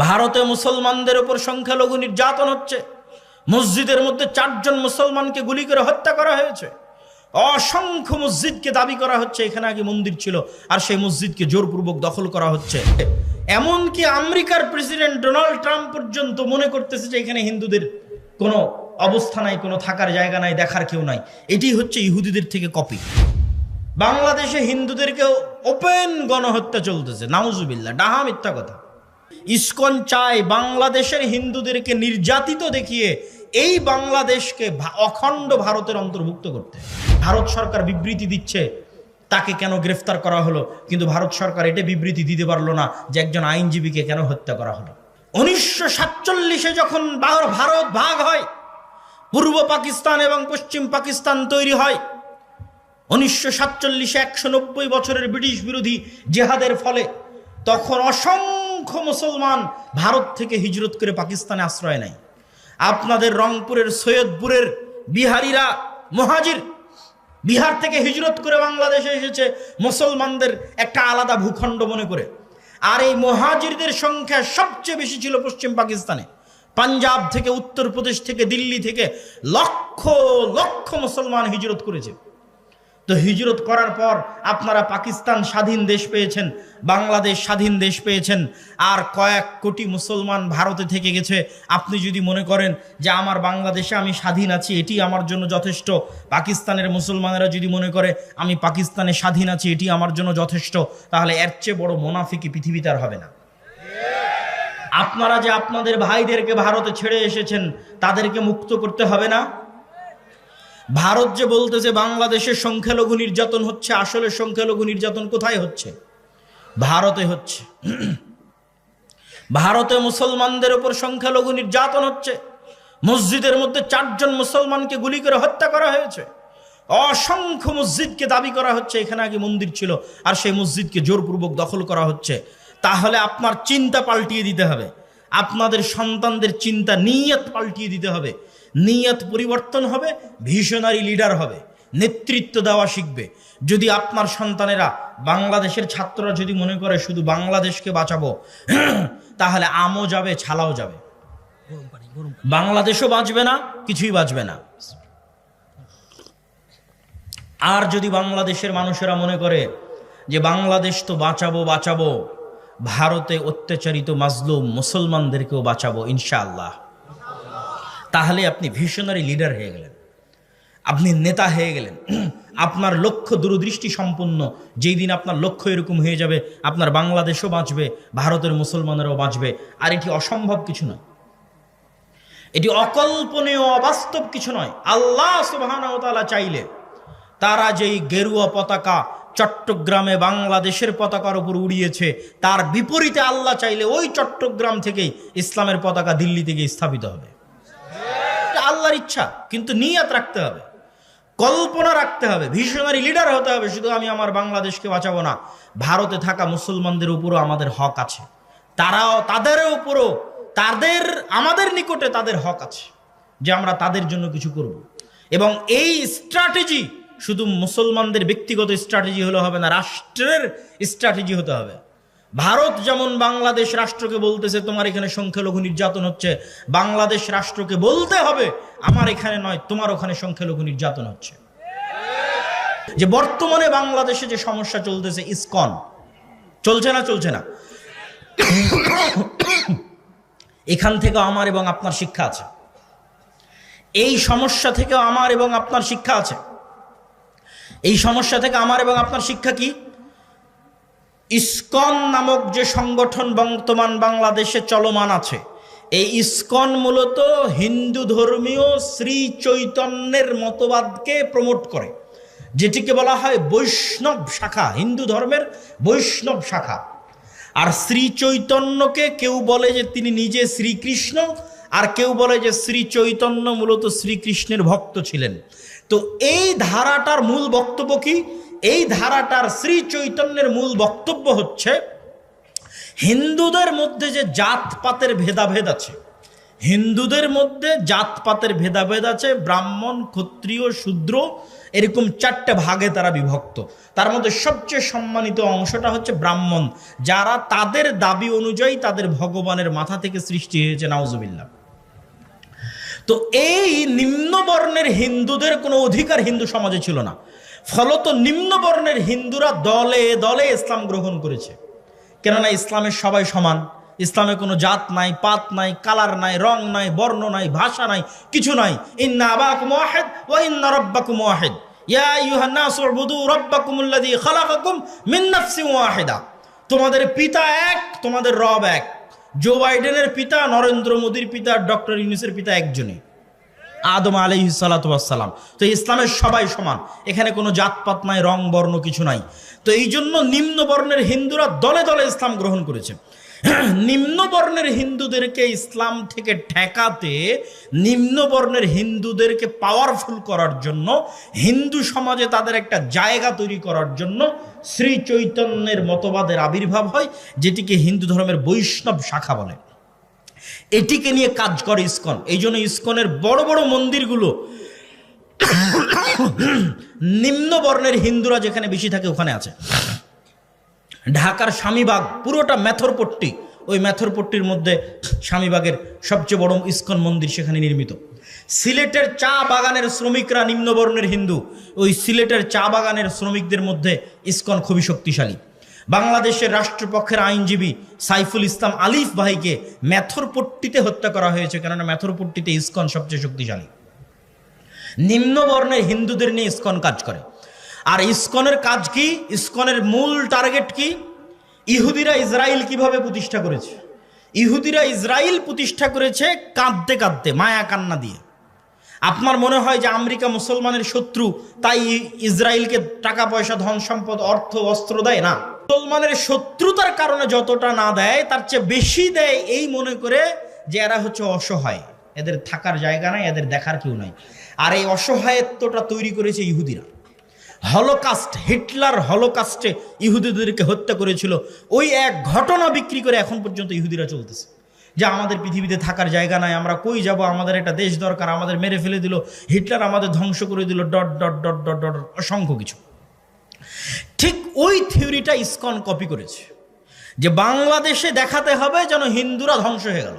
ভারতে মুসলমানদের উপর সংখ্যালঘু নির্যাতন হচ্ছে। মসজিদের মধ্যে 4 জন মুসলমানকে গুলি করে হত্যা করা হয়েছে। অসংখ্য মসজিদকে দাবি করা হচ্ছে এখানে আগে মন্দির ছিল, আর সেই মসজিদকে জোরপূর্বক দখল করা হচ্ছে। এমনকি আমেরিকার প্রেসিডেন্ট ডোনাল্ড ট্রাম্প পর্যন্ত মনে করতেছে যে এখানে হিন্দুদের কোনো অবস্থা নাই, কোনো থাকার জায়গা নাই, দেখার কেউ নাই। এটি হচ্ছে ইহুদিদের থেকে কপি। বাংলাদেশে হিন্দুদেরকেও ওপেন গণহত্যা চলতেছে, নাউজুবিল্লাহ, ডাহা মিথ্যা কথা। ইসকন চায় বাংলাদেশের হিন্দুদেরকে নির্যাতিত দেখিয়ে এই বাংলাদেশকে অখণ্ড ভারতের অন্তর্ভুক্ত করতে। ভারত সরকার বিবৃতি দিচ্ছে তাকে কেন গ্রেফতার করা হলো, কিন্তু ভারত সরকার এটা বিবৃতি দিতে পারলো না যে একজন আইনজীবীকে কেন হত্যা করা হলো। 1947-এ যখন ভারত ভাগ হয়, পূর্ব পাকিস্তান এবং পশ্চিম পাকিস্তান তৈরি হয়, 1947-এ 190 বছরের ব্রিটিশ বিরোধী জেহাদের ফলে তখন অসংখ্য মুসলমান ভারত থেকে হিজরত করে পাকিস্তানে আশ্রয় নেয়। আপনাদের রংপুরের সৈয়দপুরের বিহারিরা মুহাজির, বিহার থেকে হিজরত করে বাংলাদেশে এসেছে মুসলমানদের একটা আলাদা ভূখণ্ড মনে করে। আর এই মুহাজিরদের সংখ্যা সবচেয়ে বেশি ছিল পশ্চিম পাকিস্তানে। পাঞ্জাব থেকে, উত্তরপ্রদেশ থেকে, দিল্লি থেকে লক্ষ লক্ষ মুসলমান হিজরত করেছে। তো হিজরত করার পর আপনারা পাকিস্তান স্বাধীন দেশ পেয়েছেন, বাংলাদেশ স্বাধীন দেশ পেয়েছেন, আর কয়েক কোটি মুসলমান ভারতে থেকে গেছে। আপনি যদি মনে করেন যে আমার বাংলাদেশে আমি স্বাধীন আছি, এটি আমার জন্য যথেষ্ট, পাকিস্তানের মুসলমানেরা যদি মনে করে আমি পাকিস্তানে স্বাধীন আছি, এটি আমার জন্য যথেষ্ট, তাহলে এর চেয়ে বড় মুনাফিকি পৃথিবীতে আর হবে না। আপনারা যে আপনাদের ভাইদেরকে ভারতে ছেড়ে এসেছেন, তাদেরকে মুক্ত করতে হবে না? ভারত যে বলতেছে বাংলাদেশে সংখ্যালঘু নির্যাতন হচ্ছে, আসলে সংখ্যালঘু নির্যাতন কোথায় হচ্ছে? ভারতে হচ্ছে। ভারতে মুসলমানদের উপর সংখ্যালঘু নির্যাতন হচ্ছে। মসজিদের মধ্যে 4 জন মুসলমানকে গুলি করে হত্যা করা হয়েছে। অসংখ্য মসজিদকে দাবি করা হচ্ছে এখানে আগে মন্দির ছিল, আর সেই মসজিদকে জোরপূর্বক দখল করা হচ্ছে। তাহলে আপনার চিন্তা পাল্টিয়ে দিতে হবে, আপনাদের সন্তানদের চিন্তা, নিয়ত পাল্টিয়ে দিতে হবে। নিয়ত পরিবর্তন হবে, ভিশনারি লিডার হবে, নেতৃত্ব দেওয়া শিখবে। যদি আপনার সন্তানেরা, বাংলাদেশের ছাত্ররা যদি মনে করে শুধু বাংলাদেশকে বাঁচাবো, তাহলে আমও যাবে, ছালাও যাবে, বাংলাদেশও বাঁচবে না, কিছুই বাঁচবে না। আর যদি বাংলাদেশের মানুষেরা মনে করে যে বাংলাদেশ তো বাঁচাবো বাঁচাবো, ভারতে অত্যাচারিত মাজলুম মুসলমানদেরকেও বাঁচাবো ইনশাআল্লাহ, তাহলে আপনি ভিশনারি লিডার হয়ে গেলেন, আপনি নেতা হয়ে গেলেন। আপনার লক্ষ্য দূরদৃষ্টি সম্পন্ন। যেই দিন আপনার লক্ষ্য এরকম হয়ে যাবে, আপনার বাংলাদেশও বাঁচবে, ভারতের মুসলমানেরাও বাঁচবে। আর এটি অসম্ভব কিছু নয়, এটি অকল্পনীয় অবাস্তব কিছু নয়। আল্লাহ সুবহানাহু ওয়া তাআলা চাইলে তারা যেই গেরুয়া পতাকা চট্টগ্রামে বাংলাদেশের পতাকার উপর উড়িয়েছে, তার বিপরীতে আল্লাহ চাইলে ওই চট্টগ্রাম থেকেই ইসলামের পতাকা দিল্লি থেকে স্থাপিত হবে। আল্লাহর ইচ্ছা, কিন্তু নিয়ত রাখতে হবে, কল্পনা রাখতে হবে, ভিশনারি লিডার হতে হবে। শুধু আমি আমার বাংলাদেশকে বাঁচাবো না, ভারতে থাকা মুসলমানদের উপরও আমাদের হক আছে, তারাও, তাদের উপরও, আমাদের নিকটে তাদের হক আছে যে আমরা তাদের জন্য কিছু করব। এবং এই স্ট্র্যাটেজি শুধু মুসলমানদের ব্যক্তিগত স্ট্র্যাটেজি হলে হবে না, রাষ্ট্রের স্ট্র্যাটেজি হতে হবে। ভারত যেমন বাংলাদেশ রাষ্ট্রকে বলতেছে তোমার এখানে সংখ্যালঘু নির্যাতন হচ্ছে, বাংলাদেশ রাষ্ট্রকে বলতে হবে আমার এখানে নয়, তোমার ওখানে সংখ্যালঘু নির্যাতন হচ্ছে। যে বর্তমানে বাংলাদেশে যে সমস্যা চলতেছে, ইসকন চলছে না, এখান থেকে আমার এবং আপনার শিক্ষা আছে। এই সমস্যা থেকে আমার এবং আপনার শিক্ষা আছে। এই সমস্যা থেকে আমার এবং আপনার শিক্ষা কি? ইসকন নামক যে সংগঠন বর্তমান বাংলাদেশে চলমান আছে, এই ইসকন মূলত হিন্দু ধর্মীয় শ্রী চৈতন্যের মতবাদকে প্রমোট করে, যেটিকে বলা হয় বৈষ্ণব শাখা, হিন্দু ধর্মের বৈষ্ণব শাখা। আর শ্রী চৈতন্যকে কেউ বলে যে তিনি নিজে শ্রীকৃষ্ণ, আর কেউ বলে যে শ্রী চৈতন্য মূলত শ্রীকৃষ্ণের ভক্ত ছিলেন। তো এই ধারাটার মূল বক্তব্য কি? এই ধারাটার শ্রী চৈতন্যের মূল বক্তব্য হচ্ছে হিন্দুদের মধ্যে যে জাতপাতের ভেদাভেদ আছে, হিন্দুদের মধ্যে জাতপাতের ভেদাভেদ আছে, ব্রাহ্মণ, ক্ষত্রিয়, শূদ্র, এরকম 4টে ভাগে তারা বিভক্ত। তার মধ্যে সবচেয়ে সম্মানিত অংশটা হচ্ছে ব্রাহ্মণ, যারা তাদের দাবি অনুযায়ী তাদের ভগবানের মাথা থেকে সৃষ্টি হয়েছে, নাউজুবিল্লাহ। তো এই নিম্নবর্ণের হিন্দুদের কোনো অধিকার হিন্দু সমাজে ছিল না, ফলত নিম্নবর্ণের হিন্দুরা দলে দলে ইসলাম গ্রহণ করেছে। কেননা ইসলামের সবাই সমান, ইসলামে কোনো জাত নাই, পাত নাই, কালার নাই, রং নাই, বর্ণ নাই, ভাষা নাই, কিছু নাই। ইন্না আবাকুম ওয়াহিদ ওয়া ইন্না রাব্বাকুম ওয়াহিদ ইয়া আইয়ুহান নাসু উবুদু রাব্বাকুমুল্লাযী খালাকাকুম মিন নাফসিন ওয়াহিদা। তোমাদের পিতা এক, তোমাদের রব এক। জো বাইডেনের পিতা, নরেন্দ্র মোদীর পিতা, ডক্টর ইউনূসের পিতা একজনই, আদম আলাইহিস সালাতু ওয়াস সালাম। তো ইসলামের সবাই সমান, এখানে কোনো জাতপাত নাই, রং বর্ণ কিছু নাই। তো এই জন্য নিম্ন বর্ণের হিন্দুরা দলে দলে ইসলাম গ্রহণ করেছে। নিম্ন বর্ণের হিন্দুদেরকে ইসলাম থেকে ঠেকাতে, নিম্ন বর্ণের হিন্দুদেরকে পাওয়ারফুল করার জন্য, হিন্দু সমাজে তাদের একটা জায়গা তৈরি করার জন্য শ্রী চৈতন্যের মতবাদের আবির্ভাব হয়, যেটিকে হিন্দু ধর্মের বৈষ্ণব শাখা বলে। এটিকে নিয়ে কাজ করে ইসকন। এই জন্য ইসকনের বড় বড় মন্দিরগুলো নিম্ন বর্ণের হিন্দুরা যেখানে বেশি থাকে ওখানে আছে। ঢাকার স্বামীবাগ পুরোটা মেথরপট্টি, ওই মেথরপট্টির মধ্যে স্বামীবাগের সবচেয়ে বড় ইসকন মন্দির সেখানে নির্মিত। সিলেটের চা বাগানের শ্রমিকরা নিম্নবর্ণের হিন্দু, ওই সিলেটের চা বাগানের শ্রমিকদের মধ্যে ইসকন খুবই শক্তিশালী। বাংলাদেশের রাষ্ট্রপক্ষের আইনজীবী সাইফুল ইসলাম আলিফ ভাইকে মেথরপট্টিতে হত্যা করা হয়েছে, কেননা মেথরপট্টিতে ইসকন সবচেয়ে শক্তিশালী। নিম্নবর্ণের হিন্দুদের নিয়ে ইসকন কাজ করে। আর ইসকনের কাজ কি? ইসকনের মূল টার্গেট কি? ইহুদিরা ইসরায়েল কিভাবে প্রতিষ্ঠা করেছে? ইহুদিরা ইসরায়েল প্রতিষ্ঠা করেছে কাঁদতে কাঁদতে, মায়া কান্না দিয়ে। আপনার মনে হয় যে আমেরিকা মুসলমানের শত্রু, তাই ইসরায়েলকে টাকা পয়সা, ধন সম্পদ, অর্থ, অস্ত্র দেয় না। মুসলমানের শত্রুতার কারণে যতটা না দেয় তার চেয়ে বেশি দেয় এই মনে করে যে এরা হচ্ছে অসহায়, এদের থাকার জায়গা নাই, এদের দেখার কেউ নাই। আর এই অসহায়ত্বটা তৈরি করেছে ইহুদিরা। হলোকাস্ট, হিটলার হলোকাস্টে ইহুদিদেরকে হত্যা করেছিল, ওই এক ঘটনা বিক্রি করে এখন পর্যন্ত ইহুদিরা চলতেছে যে আমাদের পৃথিবীতে থাকার জায়গা নাই, আমরা কই যাব, আমাদের একটা দেশ দরকার, আমাদের মেরে ফেলে দিল, হিটলার আমাদের ধ্বংস করে দিল, dot dot dot dot dot, অসংখ্য কিছু। ঠিক ওই থিওরিটা ইসকন কপি করেছে, যে বাংলাদেশে দেখাতে হবে যেন হিন্দুরা ধ্বংস হয়ে গেল।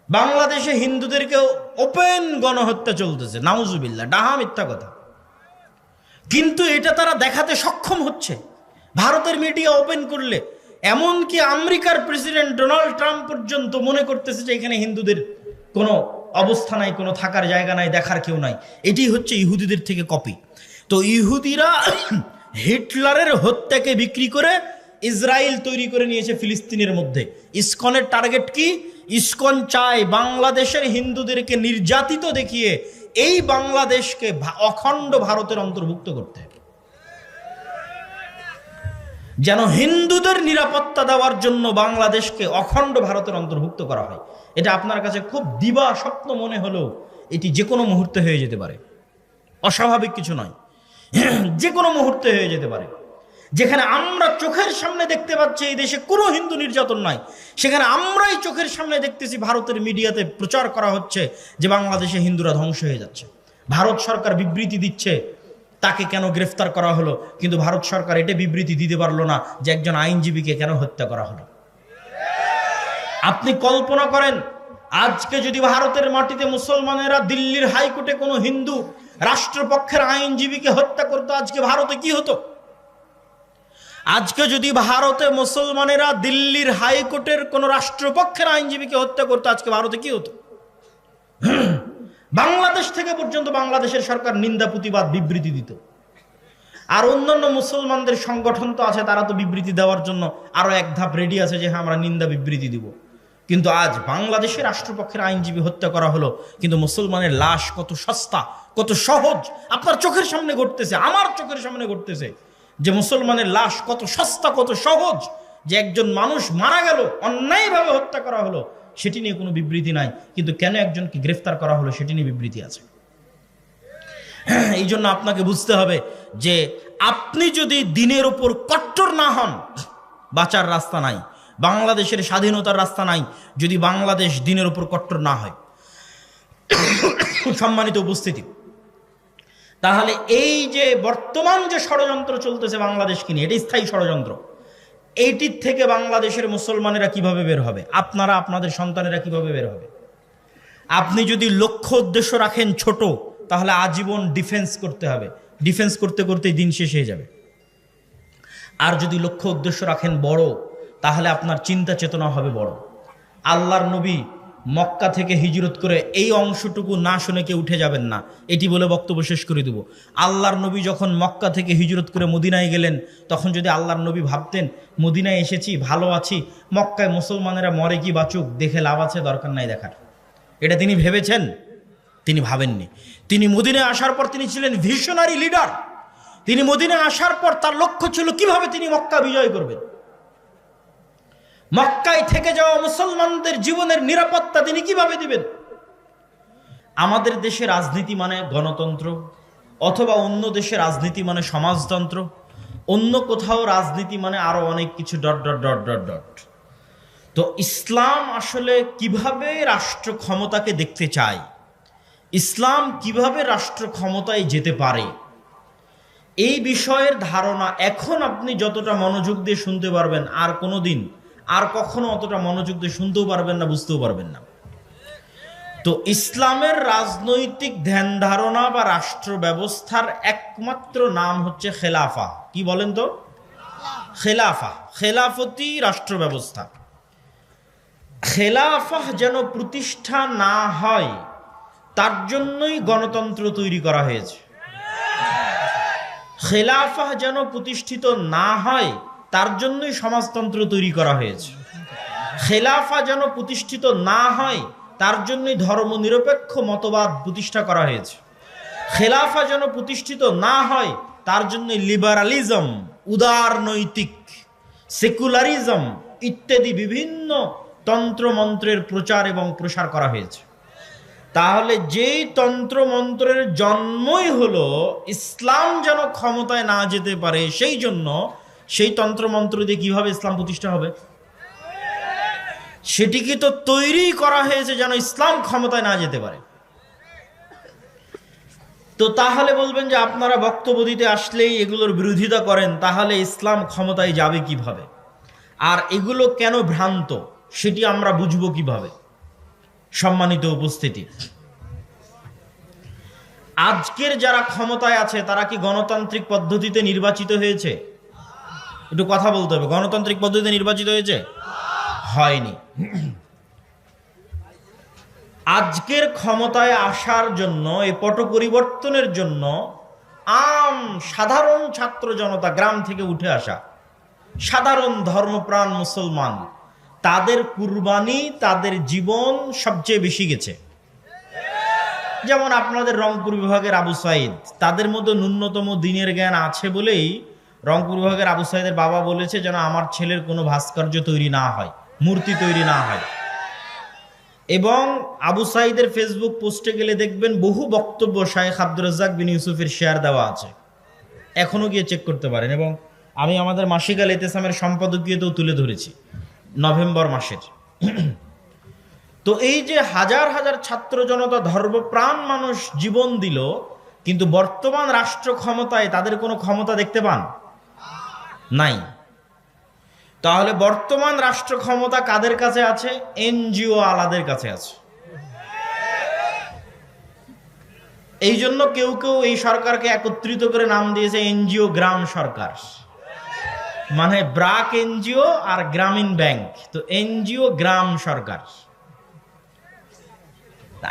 বাংলাদেশে হিন্দুদেরকে ওপেন গণহত্যা চলতেছে, নাউজুবিল্লাহ, ডাহা মিথ্যা কথা। কিন্তু এটা তারা দেখাতে সক্ষম হচ্ছে ভারতের মিডিয়া ওপেন করলে। এমনকি আমেরিকার প্রেসিডেন্ট ডোনাল্ড ট্রাম্প পর্যন্ত মনে করতেছে যে এখানে হিন্দুদের কোনো অবস্থা নাই, কোনো থাকার জায়গা নাই, দেখার কেউ নাই। এটি হচ্ছে ইহুদিদের থেকে কপি। তো ইহুদিরা হিটলারের হত্যাকে বিক্রি করে ইসরায়েল তৈরি করে নিয়েছে ফিলিস্তিনের মধ্যে। ইসকনের টার্গেট কি? ইসকন চায় বাংলাদেশের হিন্দুদেরকে নির্যাতিত দেখিয়ে এই বাংলাদেশকে অখণ্ড ভারতের অন্তর্ভুক্ত করতে, যেন হিন্দুদের নিরাপত্তা দেওয়ার জন্য বাংলাদেশকে অখণ্ড ভারতের অন্তর্ভুক্ত করা হয়। এটা আপনার কাছে খুব দিবা স্বপ্ন মনে হলেও এটি যে কোনো মুহূর্তে হয়ে যেতে পারে, অস্বাভাবিক কিছু নয়, যে কোনো মুহূর্তে হয়ে যেতে পারে। যেখানে আমরা চোখের সামনে দেখতে পাচ্ছি এই দেশে কোনো হিন্দু নির্যাতন নাই, সেখানে আমরাই চোখের সামনে দেখতেছি ভারতের মিডিয়াতে প্রচার করা হচ্ছে যে বাংলাদেশে হিন্দুরা ধ্বংস হয়ে যাচ্ছে। ভারত সরকার বিবৃতি দিচ্ছে তাকে কেন গ্রেফতার করা হলো, কিন্তু ভারত সরকার এটা বিবৃতি দিতে পারলো না যে একজন আইনজীবীকে কেন হত্যা করা হলো। আপনি কল্পনা করেন, আজকে যদি ভারতের মাটিতে মুসলমানেরা দিল্লির হাইকোর্টে কোনো হিন্দু রাষ্ট্রপক্ষের আইনজীবীকে হত্যা করতো, আজকে ভারতে কি হতো? আজকে যদি ভারতে মুসলমানেরা দিল্লির হাইকোর্টের কোন রাষ্ট্রপক্ষের আইনজীবীকে হত্যা করতো, আজকে ভারতে কি হতো? বাংলাদেশ থেকে পর্যন্ত বাংলাদেশের সরকার নিন্দা প্রতিবাদ বিবৃতি দিত। আর অন্যান্য মুসলমানদের সংগঠন তো আছে, তারা তো বিবৃতি দেওয়ার জন্য আরো এক ধাপ রেডি আছে যে হ্যাঁ আমরা নিন্দা বিবৃতি দিব। কিন্তু আজ বাংলাদেশের রাষ্ট্রপক্ষের আইনজীবী হত্যা করা হলো, কিন্তু মুসলমানের লাশ কত সস্তা, কত সহজ আপনার চোখের সামনে ঘটতেছে, আমার চোখের সামনে ঘটতেছে যে মুসলমানের লাশ কত সস্তা, কত সহজ, যে একজন মানুষ মারা গেল, অন্যায়ভাবে হত্যা করা হলো, সেটি নিয়ে কোনো বিবৃতি নাই। কিন্তু কেন একজনকে গ্রেফতার করা হলো সেটি নিয়ে বিবৃতি আছে। এই জন্য আপনাকে বুঝতে হবে যে আপনি যদি দিনের উপর কট্টর না হন, বাঁচার রাস্তা নাই। বাংলাদেশের স্বাধীনতার রাস্তা নাই যদি বাংলাদেশ দিনের উপর কট্টর না হয়। সম্মানিত উপস্থিতি, তাহলে এই যে বর্তমান যে ষড়যন্ত্র চলতেছে বাংলাদেশকে নিয়ে, এটি স্থায়ী ষড়যন্ত্র। এইটির থেকে বাংলাদেশের মুসলমানেরা কিভাবে বের হবে? আপনারা, আপনাদের সন্তানেরা কিভাবে বের হবে? আপনি যদি লক্ষ্য উদ্দেশ্য রাখেন ছোট, তাহলে আজীবন ডিফেন্স করতে হবে, ডিফেন্স করতে করতে দিন শেষ হয়ে যাবে। আর যদি লক্ষ্য উদ্দেশ্য রাখেন বড়, তাহলে আপনার চিন্তা চেতনা হবে বড়। আল্লাহর নবী মক্কা থেকে হিজরত করে এই অংশটুকু না শুনে কেউ উঠে যাবেন না, এটি বলে বক্তব্য শেষ করে দেব। আল্লাহর নবী যখন মক্কা থেকে হিজরত করে মদিনায় গেলেন, তখন যদি আল্লাহর নবী ভাবতেন মদিনায় এসেছি, ভালো আছি, মক্কায় মুসলমানেরা মরে কি বাঁচুক, দেখে লাভ আছে, দরকার নাই দেখার, এটা তিনি ভেবেছেন? তিনি ভাবেননি। তিনি মদিনায় আসার পর তিনি ছিলেন ভিশনারি লিডার। তিনি মদিনায় আসার পর তার লক্ষ্য ছিল কিভাবে তিনি মক্কা বিজয় করবেন। মক্কায় থেকে যাওয়া মুসলমানদের জীবনের নিরাপত্তা তিনি কিভাবে দিবেন। আমাদের দেশে রাজনীতি মানে গণতন্ত্র, অথবা অন্য দেশে রাজনীতি মানে সমাজতন্ত্র, অন্য কোথাও রাজনীতি মানে আরো অনেক কিছু dot dot dot dot dot. তো ইসলাম আসলে কিভাবে রাষ্ট্র ক্ষমতাকে দেখতে চায়, ইসলাম কিভাবে রাষ্ট্র ক্ষমতায় যেতে পারে, এই বিষয়ের ধারণা এখন আপনি যতটা মনোযোগ দিয়ে শুনতে পারবেন, আর কোনোদিন আর কখনো অতটা মনোযোগ দিয়ে শুনতেও পারবেন না, বুঝতেও পারবেন না। তো ইসলামের রাজনৈতিক ধ্যান ধারণা বা রাষ্ট্র ব্যবস্থার একমাত্র নাম হচ্ছে খেলাফা। কি বলেন তো? খেলাফা, খেলাফতি রাষ্ট্র ব্যবস্থা। খেলাফা যেন প্রতিষ্ঠা না হয় তার জন্যই গণতন্ত্র তৈরি করা হয়েছে। খেলাফা যেন প্রতিষ্ঠিত না হয় তার জন্যই সমাজতন্ত্র তৈরি করা হয়েছে। খেলাফা যেন প্রতিষ্ঠিত না হয় তার জন্যই ধর্মনিরপেক্ষ মতবাদ প্রতিষ্ঠা করা হয়েছে। খেলাফা যেন প্রতিষ্ঠিত না হয় তার জন্য লিবারালিজম, উদারনৈতিক, সেকুলারিজম ইত্যাদি বিভিন্ন তন্ত্রমন্ত্রের প্রচার এবং প্রসার করা হয়েছে। তাহলে যেই তন্ত্রমন্ত্রের জন্মই হলো ইসলাম যেন ক্ষমতায় না যেতে পারে, সেই জন্য সেই তন্ত্রমন্ত্র দিয়ে কিভাবে ইসলাম প্রতিষ্ঠা হবে? সেটিকে তো তৈরি করা হয়েছে যেন ইসলাম ক্ষমতায় না যেতে পারে। তো তাহলে বলবেন যে আপনারা বক্তব্য দিতে আসলেই এগুলোর বিরোধিতা করেন, তাহলে ইসলাম ক্ষমতায় যাবে কিভাবে? আর এগুলো কেন ভ্রান্ত সেটি আমরা বুঝবো কিভাবে? সম্মানিত উপস্থিতি, আজকের যারা ক্ষমতায় আছে তারা কি গণতান্ত্রিক পদ্ধতিতে নির্বাচিত হয়েছে? একটু কথা বলতে হবে। গণতান্ত্রিক পদ্ধতিতে নির্বাচিত হয়েছে? হয়নি। আজকের ক্ষমতায় আসার জন্য, এই পট পরিবর্তনের জন্য সাধারণ ছাত্র জনতা, গ্রাম থেকে উঠে আসা সাধারণ ধর্মপ্রাণ মুসলমান, তাদের কুরবানি, তাদের জীবন সবচেয়ে বেশি গেছে। যেমন আপনাদের রংপুর বিভাগের আবু সাইদ, তাদের মধ্যে ন্যূনতম দিনের জ্ঞান আছে বলেই রংপুর বিভাগের আবু সাইদের বাবা বলেছে যেন আমার ছেলের কোনো ভাস্কর্য তৈরি না হয়, মূর্তি তৈরি না হয়। এবং আবু সাইদের ফেসবুক পোস্টে গেলে দেখবেন বহু বক্তব্য শায়েখ আব্দুর রাজ্জাক বিন ইউসুফের শেয়ার দেওয়া আছে, এখনো গিয়ে চেক করতে পারেন। এবং আমি আমাদের মাসিক আল ইতিসামের সম্পাদকীয়তেও তুলে ধরেছি নভেম্বর মাসের। তো এই যে হাজার হাজার ছাত্র জনতা, ধর্মপ্রাণ মানুষ জীবন দিল, কিন্তু বর্তমান রাষ্ট্র ক্ষমতায় তাদের কোনো ক্ষমতা দেখতে পান নাই। তাহলে বর্তমান রাষ্ট্র ক্ষমতা কাদের কাছে আছে? এনজিও আলাদের কাছে আছে। এই জন্য কেউ কেউ এই সরকারকে একত্রিত করে নাম দিয়েছে এনজিও গ্রাম সরকার, মানে ব্রাক এনজিও আর গ্রামীণ ব্যাংক, তো এনজিও গ্রাম সরকার।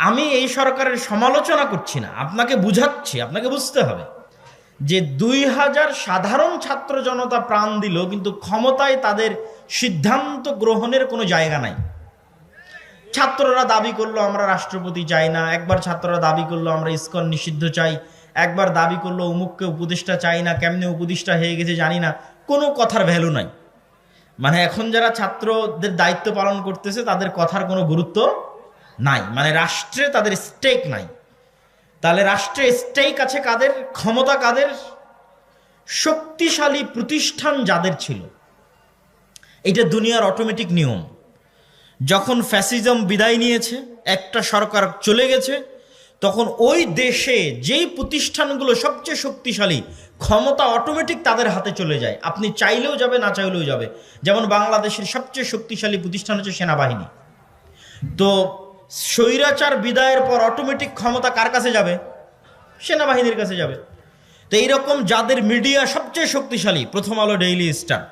আমি এই সরকারের সমালোচনা করছি না, আপনাকে বুঝাচ্ছি। আপনাকে বুঝতে হবে যে 2000 সাধারণ ছাত্র জনতা প্রাণ দিল, কিন্তু ক্ষমতায় তাদের সিদ্ধান্ত গ্রহণের কোনো জায়গা নাই। ছাত্ররা দাবি করলো আমরা রাষ্ট্রপতি চাই না, একবার ছাত্ররা দাবি করলো আমরা ইসকন নিষিদ্ধ চাই, একবার দাবি করলো অমুককে উপদেষ্টা চাই না, কেমনে উপদেষ্টা হয়ে গেছে জানি না, কোনো কথার ভ্যালু নাই। মানে এখন যারা ছাত্রদের দায়িত্ব পালন করতেছে তাদের কথার কোনো গুরুত্ব নাই, মানে রাষ্ট্রে তাদের স্টেক নাই। তাহলে রাষ্ট্রে স্টেক আছে কাদের? ক্ষমতা কাদের? শক্তিশালী প্রতিষ্ঠান যাদের ছিল, এটা দুনিয়ার অটোমেটিক নিয়ম। যখন ফ্যাসিজম বিদায় নিয়েছে, একটা সরকার চলে গেছে, তখন ওই দেশে যেই প্রতিষ্ঠানগুলো সবচেয়ে শক্তিশালী, ক্ষমতা অটোমেটিক তাদের হাতে চলে যায়। আপনি চাইলেও যাবে, না চাইলেও যাবে। যেমন বাংলাদেশের সবচেয়ে শক্তিশালী প্রতিষ্ঠান হচ্ছে সেনাবাহিনী। তো স্বৈরাচার বিদায়ের পর অটোমেটিক ক্ষমতা কার কাছে যাবে? সেনাবাহিনীর কাছে যাবে। তো এইরকম যাদের মিডিয়া সবচেয়ে শক্তিশালী, প্রথম আলো, ডেইলি স্টার,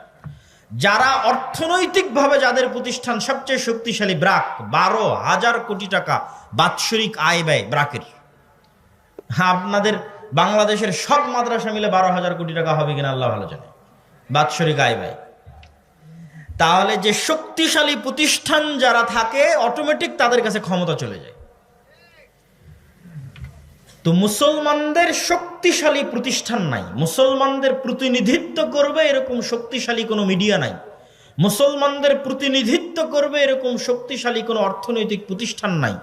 যারা অর্থনৈতিকভাবে যাদের প্রতিষ্ঠান সবচেয়ে শক্তিশালী, ব্রাক, 12,000 কোটি টাকা বাৎসরিক আয় ব্যয় ব্রাকের। আপনাদের বাংলাদেশের সব মাদ্রাসা মিলে 12,000 কোটি টাকা হবে কিনা আল্লাহ ভালো জানে, বাৎসরিক আয় ব্যয়। তাহলে যে শক্তিশালী প্রতিষ্ঠান যারা থাকে, অটোমেটিক তাদের কাছে ক্ষমতা চলে যায়। তো মুসলমানদের শক্তিশালী প্রতিষ্ঠান নাই, মুসলমানদের প্রতিনিধিত্ব করবে এরকম শক্তিশালী কোনো মিডিয়া নাই, মুসলমানদের প্রতিনিধিত্ব করবে এরকম শক্তিশালী কোনো অর্থনৈতিক প্রতিষ্ঠান নাই,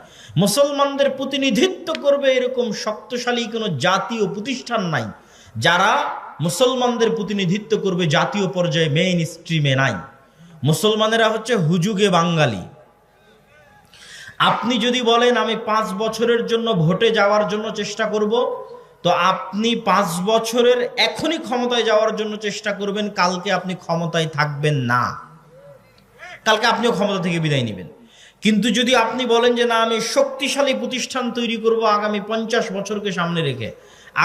মুসলমানদের প্রতিনিধিত্ব করবে এরকম শক্তিশালী কোনো জাতীয় প্রতিষ্ঠান নাই, যারা মুসলমানদের প্রতিনিধিত্ব করবে জাতীয় পর্যায়ে, মেইন স্ট্রিমে নাই। মুসলমানেরা হচ্ছে হুজুগে বাঙালি। আপনি যদি বলেন আমি 5 বছরের জন্য ভোটে যাওয়ার জন্য চেষ্টা করব, তো আপনি 5 বছরের এখনই ক্ষমতায় যাওয়ার জন্য চেষ্টা করবেন, কালকে আপনি ক্ষমতায় থাকবেন না, কালকে আপনিও ক্ষমতা থেকে বিদায় নেবেন। কিন্তু যদি আপনি বলেন যে না, আমি শক্তিশালী প্রতিষ্ঠান তৈরি করব আগামী 50 বছরকে সামনে রেখে,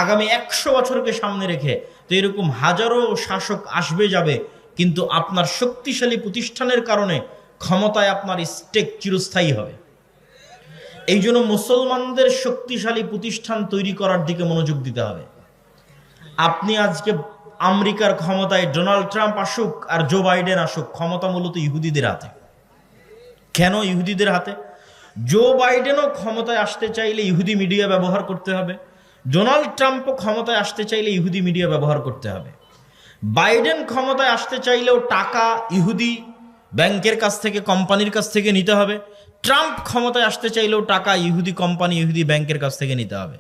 আগামী 100 বছরকে সামনে রেখে, তো এরকম হাজারো শাসক আসবে যাবে, কিন্তু আপনার শক্তিশালী প্রতিষ্ঠানের কারণে ক্ষমতায় আপনার স্টেক চিরস্থায়ী হবে। এই জন্য মুসলমানদের শক্তিশালী প্রতিষ্ঠান তৈরি করার দিকে মনোযোগ দিতে হবে। আপনি আজকে আমেরিকার ক্ষমতায় ডোনাল্ড ট্রাম্প আসুক আর জো বাইডেন আসুক, ক্ষমতা মূলত ইহুদিদের হাতে। কেন ইহুদিদের হাতে? জো বাইডেনও ক্ষমতায় আসতে চাইলে ইহুদি মিডিয়া ব্যবহার করতে হবে, ডোনাল্ড ট্রাম্পও ক্ষমতায় আসতে চাইলে ইহুদি মিডিয়া ব্যবহার করতে হবে। বাইডেন ক্ষমতায় আসতে চাইলেও টাকা ইহুদি ব্যাংকের কাছ থেকে, কোম্পানির কাছ থেকে নিতে হবে। ট্রাম্প ক্ষমতায় আসতে চাইলেও টাকা ইহুদি কোম্পানি, ইহুদি ব্যাংকের কাছ থেকে নিতে হবে।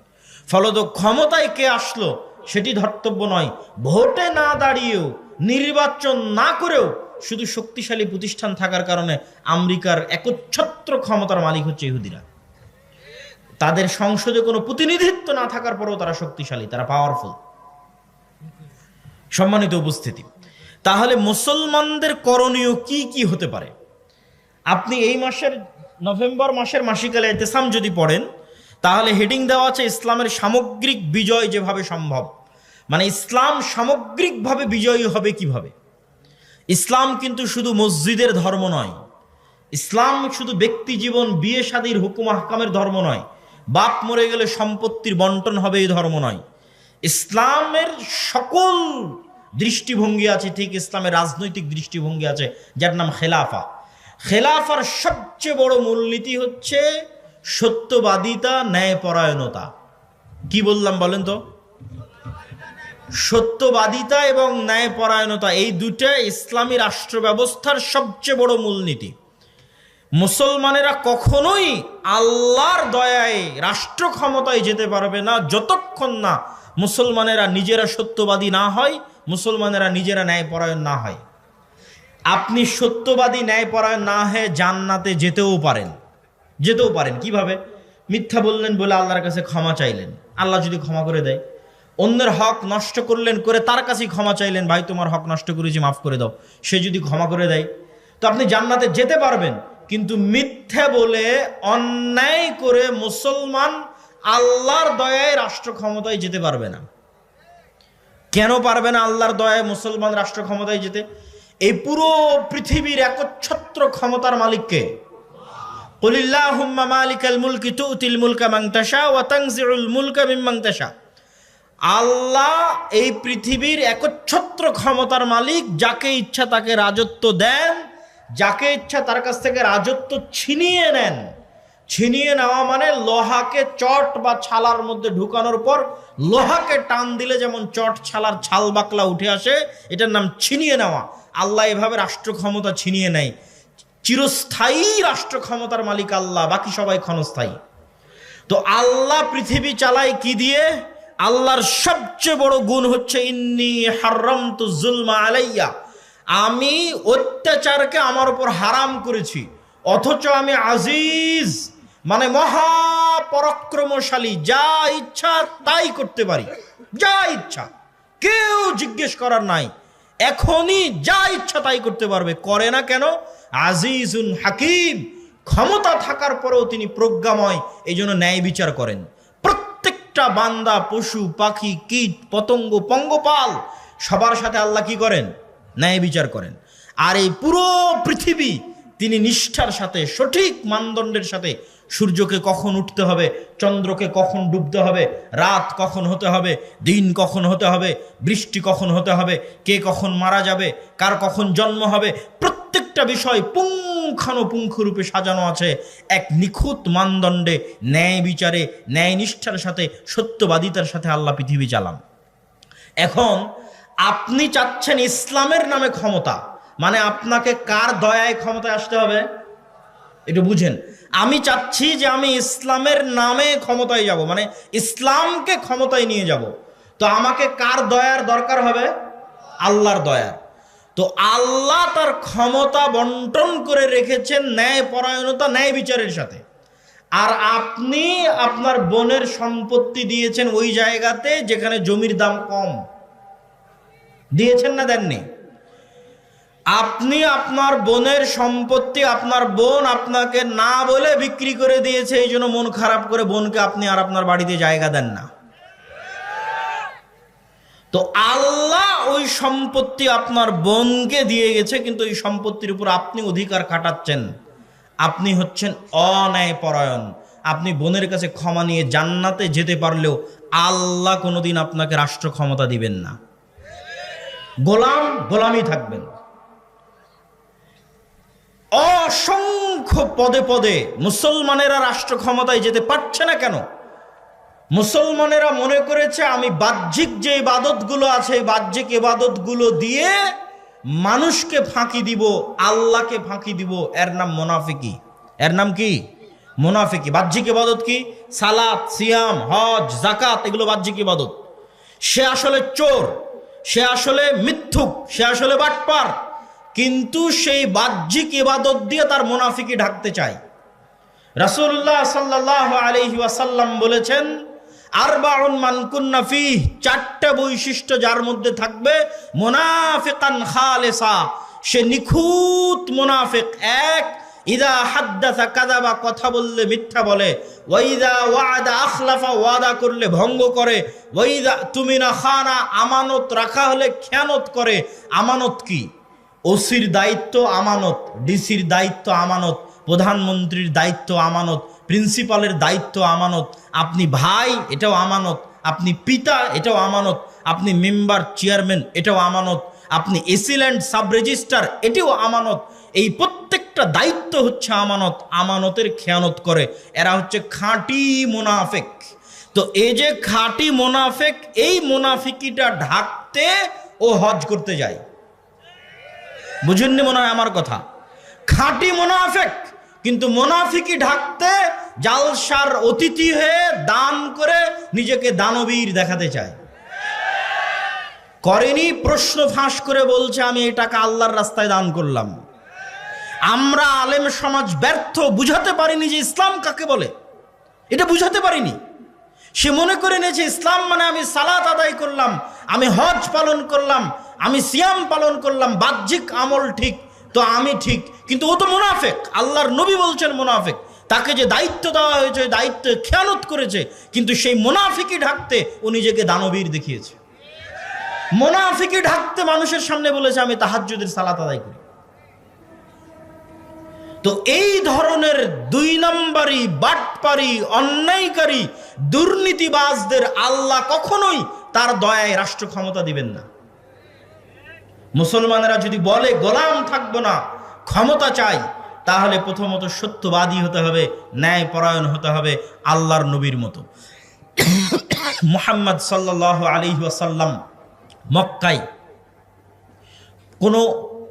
ফলত ক্ষমতায় কে আসলো সেটি ধর্তব্য নয়। ভোটে না দাঁড়িয়েও, নির্বাচন না করেও শুধু শক্তিশালী প্রতিষ্ঠান থাকার কারণে আমেরিকার একচ্ছত্র ক্ষমতার মালিক হচ্ছে ইহুদিরা। তাদের সংসদে কোনো প্রতিনিধিত্ব না থাকার পরেও তারা শক্তিশালী, তারা পাওয়ারফুল। সম্মানিত উপস্থিতি, তাহলে মুসলমানদের করণীয় কি কি হতে পারে? আপনি এই মাসের নভেম্বর মাসের মাসিকালে ইতিসাম যদি পড়েন, তাহলে হেডিং দেওয়া আছে ইসলামের সামগ্রিক বিজয় যেভাবে সম্ভব। মানে ইসলাম সামগ্রিকভাবে বিজয়ী হবে কিভাবে। ইসলাম কিন্তু শুধু মসজিদের ধর্ম নয়, ইসলাম শুধু ব্যক্তি জীবন, বিয়ে শাদীর হুকুম আহকামের ধর্ম নয়, বাপ মরে গেলে সম্পত্তির বন্টন হবে এই ধর্ম নয়। ইসলামের সকল দৃষ্টিভঙ্গি আছে, ঠিক ইসলামের রাজনৈতিক দৃষ্টিভঙ্গি আছে, যার নাম খেলাফা। খেলাফার সবচেয়ে বড় মূলনীতি হচ্ছে সত্যবাদিতা, ন্যায়পরায়ণতা। কি বললাম বলেন তো? সত্যবাদিতা এবং ন্যায়পরায়ণতা, এই দুটো ইসলামী রাষ্ট্র ব্যবস্থার সবচেয়ে বড় মূলনীতি। মুসলমানেরা কখনোই আল্লাহর দয়ায় রাষ্ট্র ক্ষমতায় যেতে পারবে না যতক্ষণ না মুসলমানেরা নিজেরা সত্যবাদী না হয়, মুসলমানেরা নিজেরা ন্যায়পরায়ণ না হয়। আপনি সত্যবাদী, ন্যায়পরায়ণ না হয়ে জান্নাতে যেতেও পারেন। কিভাবে? মিথ্যা বললেন বলে আল্লাহর কাছে ক্ষমা চাইলেন, আল্লাহ যদি ক্ষমা করে দেয়। অন্যের হক নষ্ট করলেন, করে তার কাছেই ক্ষমা চাইলেন, ভাই তোমার হক নষ্ট করেছি, মাফ করে দাও, সে যদি ক্ষমা করে দেয়, তো আপনি জান্নাতে যেতে পারবেন। কিন্তু মিথ্যা বলে, অন্যায় করে মুসলমান আল্লাহর দয়ায় রাষ্ট্র ক্ষমতায় যেতে পারবে না। কেন পারবে না আল্লাহর দয়ায় মুসলমান রাষ্ট্র ক্ষমতায় যেতে? এই পুরো পৃথিবীর একচ্ছত্র ক্ষমতার মালিককে। কুলিল্লাহুম্মা মালিকাল মুলকি তুতিল মুলকা মান তাশা ওয়া তানজিউল মুলকা মিম্মান তাশা। আল্লাহ এই পৃথিবীর একচ্ছত্র ক্ষমতার মালিক, যাকে ইচ্ছা তাকে রাজত্ব দেন, যাকে ইচ্ছা তার কাছ থেকে রাজত্ব ছিনিয়ে নেন। ছিনিয়ে নেওয়া মানে লোহাকে চট বা ছালার মধ্যে ঢুকানোর পর লোহাকে টান দিলে যেমন চট ছালার ছাল বাকলা উঠে আসে, এটার নাম ছিনিয়ে নেওয়া। আল্লাহ এভাবে রাষ্ট্র ক্ষমতা ছিনিয়ে নেয়। চিরস্থায়ী রাষ্ট্র ক্ষমতার মালিক আল্লাহ, বাকি সবাই ক্ষণস্থায়ী। তো আল্লাহ পৃথিবী চালায় কি দিয়ে? আল্লাহর সবচেয়ে বড় গুণ হচ্ছে ইন্নী হারামতু যুলমা আলাইয়া। আমি অত্যাচারকে আমার উপর হারাম করেছি, অথচ আমি আজিজ মানে মহাপরাক্রমশালী, যা ইচ্ছা তাই করতে পারি, যা ইচ্ছা, কেউ জিজ্ঞেস করার নাই, এখনই যা ইচ্ছা তাই করতে পারবে। করে না কেন? আজিজুন হাকিম, ক্ষমতা থাকার পরেও তিনি প্রজ্ঞাময়, এই জন্য ন্যায় বিচার করেন। প্রত্যেকটা বান্দা, পশু পাখি, কীট পতঙ্গ, পঙ্গপাল, সবার সাথে আল্লাহ কি করেন? ন্যায় বিচার করেন। আর এই পুরো পৃথিবী তিনি নিষ্ঠার সাথে, সঠিক মানদণ্ডের সাথে, সূর্যকে কখন উঠতে হবে, চন্দ্রকে কখন ডুবতে হবে, রাত কখন হতে হবে, দিন কখন হতে হবে, বৃষ্টি কখন হতে হবে, কে কখন মারা যাবে, কার কখন জন্ম হবে, প্রত্যেকটা বিষয় পুঙ্খানুপুঙ্খ রূপে সাজানো আছে এক নিখুঁত মানদণ্ডে, ন্যায় বিচারে, ন্যায় নিষ্ঠার সাথে, সত্যবাদিতার সাথে আল্লাহ পৃথিবী চালান। এখন আপনি চাচ্ছেন ইসলামের নামে ক্ষমতা, মানে আপনাকে কার দয়ায় ক্ষমতায় আসতে হবে একটু বুঝেন। আমি চাচ্ছি যে আমি ইসলামের নামে ক্ষমতায় যাব, মানে ইসলামকে ক্ষমতায় নিয়ে যাব, তো আমাকে কার দয়ার দরকার হবে? আল্লাহর দয়ার। তো আল্লাহ তার ক্ষমতা বন্টন করে রেখেছেন ন্যায় পরায়ণতা, ন্যায় বিচারের সাথে। আর আপনি আপনার বোনের সম্পত্তি দিয়েছেন ওই জায়গাতে যেখানে জমির দাম কম, দিয়েছেন না দেননি? আপনি আপনার বোনের সম্পত্তি, আপনার বোন আপনাকে না বলে বিক্রি করে দিয়েছে, এই জন্য মন খারাপ করে বোনকে আপনি আর আপনার বাড়িতে জায়গা দেন না। তো আল্লাহ ওই সম্পত্তি আপনার বোনকে দিয়ে গেছে, কিন্তু এই সম্পত্তির উপর আপনি অধিকার খাটাচ্ছেন, আপনি হচ্ছেন অন্যায় পরায়ণ। আপনি বোনের কাছে ক্ষমা নিয়ে জান্নাতে যেতে পারলেও আল্লাহ কোনোদিন আপনাকে রাষ্ট্র ক্ষমতা দিবেন না, গোলামই থাকবেন। অসংখ্য পদে পদে মুসলমানেরা রাষ্ট্র ক্ষমতায় যেতে পারছে না কেন? মুসলমানেরা মনে করেছে আমি বাহ্যিক যে ইবাদতগুলো আছে, বাহ্যিক ইবাদতগুলো দিয়ে মানুষকে ফাঁকি দিব, আল্লাহকে ফাঁকি দিব। এর নাম মুনাফিকি। এর নাম কি? মুনাফিকি। বাহ্যিক ইবাদত কি? সালাত, সিয়াম, হজ, যাকাত, এগুলো বাহ্যিক ইবাদত। সে আসলে চোর, সে আসলে মিথ্যুক, সে আসলে বাটপার, কিন্তু সেই বাহ্যিক ইবাদত দিয়ে তার মুনাফিকি ঢাকতে চায়। রাসূলুল্লাহ সাল্লাল্লাহু আলাইহি ওয়াসাল্লাম বলেছেন, আরবাউন মান কুন্না ফিহ, চারটা বৈশিষ্ট্য যার মধ্যে থাকবে, মুনাফিকান খালিসা, সে নিখুঁত মুনাফিক। এক, ইদা হাদ্দাসা কাযাবা, কথা বললে মিথ্যা বলে, ওয়া ইদা ওয়াদা আখলাফা, ওয়াদা করলে ভঙ্গ করে, ওয়া ইদা তুমিনা খানা, আমানত রাখা হলে খেয়ানত করে। আমানত কি? ওসির দায়িত্ব আমানত, ডিসির দায়িত্ব আমানত, প্রধানমন্ত্রীর দায়িত্ব আমানত, প্রিন্সিপালের দায়িত্ব আমানত, আপনি ভাই এটাও আমানত, আপনি পিতা এটাও আমানত, আপনি মেম্বার চেয়ারম্যান এটাও আমানত, আপনি এসিল্যান্ড সাব রেজিস্ট্রার এটাও আমানত। এই প্রত্যেকটা দায়িত্ব হচ্ছে আমানত। আমানতের খেয়ানত করে, এরা হচ্ছে খাঁটি মুনাফিক। তো এই যে খাঁটি মুনাফিক, এই মুনাফিকিটা ঢাকতে ও হজ করতে যায়। বুঝেননি মনে হয় আমার কথা? খাঁটি মুনাফিক, কিন্তু মুনাফিকি ঢাকতে জালসার অতিথি হয়ে দান করে নিজেকে দানবীর দেখাতে চায়। করেনি, প্রশ্ন ফাঁস করে বলছে আমি এই টাকা আল্লাহর রাস্তায় দান করলাম। আমরা আলেম সমাজ ব্যর্থ, বুঝাতে পারিনি যে ইসলাম কাকে বলে, এটা বুঝাতে পারিনি। সে মনে করে নিয়েছে ইসলাম মানে আমি সালাত আদায় করলাম, আমি হজ পালন করলাম, আমি সিয়াম পালন করলাম, বাহ্যিক আমল ঠিক তো আমি ঠিক, কিন্তু ও তো মুনাফিক। আল্লাহর নবী বলছেন মুনাফিক। তাকে যে দায়িত্ব দেওয়া হয়েছে দায়িত্ব খেয়ানত করেছে, কিন্তু সেই মুনাফিকি ঢাকতে ও নিজেকে দানবীর দেখিয়েছে। মুনাফিকি ঢাকতে মানুষের সামনে বলেছে আমি তাহাজ্জুদের সালাত আদায় করি। তো এই ধরনের দুই নম্বরই, বাটপারি, অন্যায়কারী, দুর্নীতিবাজদের আল্লাহ কখনোই তার দয়ায় রাষ্ট্র ক্ষমতা দিবেন না। মুসলমানেরা যদি বলে গোলাম থাকবো না, ক্ষমতা চাই, তাহলে প্রথমত সত্যবাদী হতে হবে, ন্যায় পরায়ণ হতে হবে, আল্লাহর নবীর মতো। মুহাম্মদ সাল্লাল্লাহু আলাইহি ওয়াসাল্লাম মক্কায়